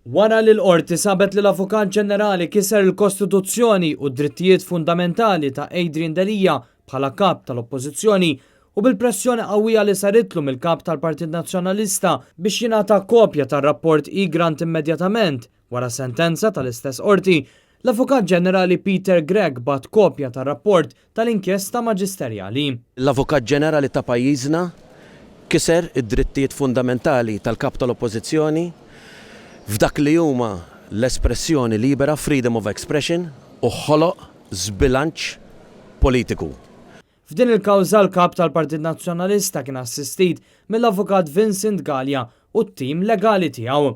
Wara li l-qorti sabet li l-Avukat Ġenerali kiser il-Kostituzzjoni u d-drittijiet fundamentali ta' Adrian Delija bħala kap tal-Oppożizzjoni u bil-pressjoni qawwija li saritlu mill-kap tal-Partit Nazzjonalista biex jingħata kopja tar-rapport Grant immedjatament wara sentenza tal-istess qorti, l-Avukat Ġenerali Peter Gregg bat kopja tar-rapport tal-inkjesta maġisterjali. L-Avukat Ġenerali ta' pajjiżna kiser id-drittijiet fundamentali tal-kap tal-Oppożizzjoni f'dak li huma l-espressjoni libera, freedom of expression, u ħoloq żbilanċ politiku. F'din il-kawża l-kap tal-Partit Nazzjonalista kien assistit mill-Avukat Vincent Gallia u t-tim legali tiegħu.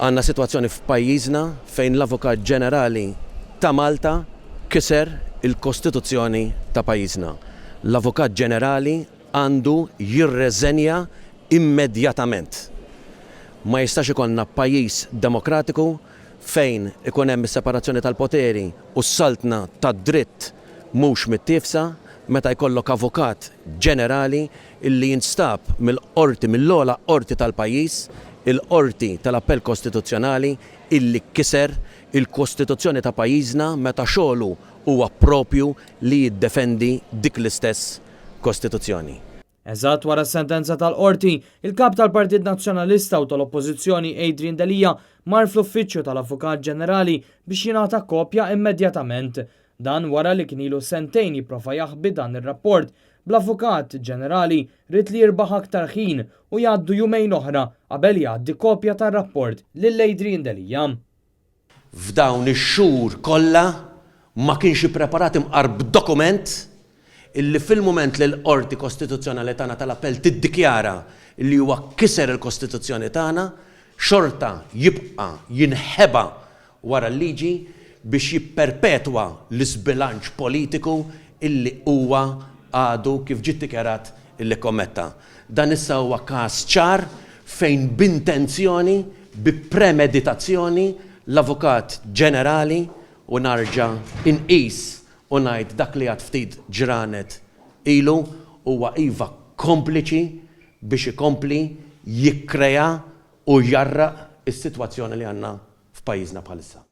Għandna sitwazzjoni f'pajjiżna fejn l-Avukat Ġenerali ta' Malta kiser il-Kostituzzjoni ta' pajjiżna. L-Avukat Ġenerali għandu jirreżenja immedjatament. Ma jistax ikonna pajjiż demokratiku fejn ikun hemm is-separazzjoni tal-poteri u s-saltna tad-dritt mhux mit-tifsa meta jkollok avukat ġenerali illi jinstab mill-qorti mill-ogħla qorti tal-pajjiż, il-qorti tal-Appell Kostituzzjonali illi kiser il-Kostituzzjoni ta' pajjiżna meta xogħlu huwa proprju li jiddefendi dik l-istess Kostituzzjoni. Eżatt wara s-sentenza tal-qorti, il-kap tal-Partit Nazzjonalista u tal-Oppożizzjoni Adrian Delija mar fl-uffiċċju tal-Avukat Ġenerali biex jingħata kopja immedjatament. Dan wara li kien ilu sentejn jipprova jaħbi dan ir-rapport. Bl-Avukat Ġenerali rid li jirbaħ aktar ħin u jgħaddu jumejn oħra qabel jgħaddi kopja tar-rapport lil Adrian Delija. F'dawn ix-xhur kollha ma kienx ippreparat imqarb dokument illi fil-moment li l-qorti kostituzzjonali tagħna tal-appell tiddikjara li huwa kiser il-Kostituzzjoni tagħna, xorta jibqa' jinħeba wara l-liġi biex jipperpetwa l-isbilanċ politiku illi huwa għadu kif ġiet dikjarat illi kommetta. Dan issa huwa każ ċar fejn b'intenzjoni, bi premeditazzjoni l-Avukat Ġenerali u narġa' inqis u ngħid dak li għad ftit ġranet ilu huwa iva kompliċi biex ikompli jikkrea u jarraq is-sitwazzjoni li għandna f'pajjiżna bħalissa.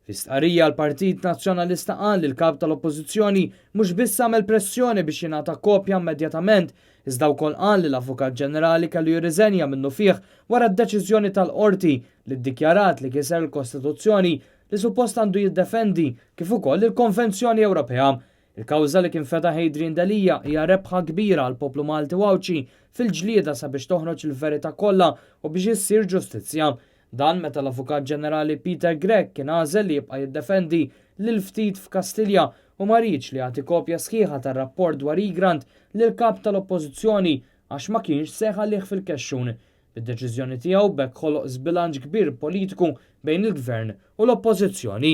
Fl-istqarrija l-Partit Nazzjonalista qal li l-kap tal-Oppożizzjoni mhux biss għamel pressjoni biex jingħata kopja immedjatament, iżda wkoll qal li l-Avukat Ġenerali kellu jirriżenja minnu fih wara d-deċiżjoni tal-qorti li ddikjarat li kiser il-Kostituzzjoni li suppost għandu jiddefendi kif ukoll il-Konvenzjoni Ewropea. Il-kawża li kien fetaħ Adrian Delija hija rebħa kbira għal poplu Malti Wawċi fil-ġlieda sabiex toħroġ il-verità kollha u biex issir ġustizzja. Dan meta l-Avukat Ġenerali Peter Gregg kien għażel li jibqa' jiddefendi lil ftit f'Kastilja u ma rridx li jagħti kopja sħiħa tar-rapport dwar Grant lil kap tal-Oppożizzjoni għax ma kienx seħħa liħ fil-kexxun. Bid-deċiżjoni tiegħu bekk ħoloq żbilanċ kbir politiku bejn il-Gvern u l-Oppożizzjoni.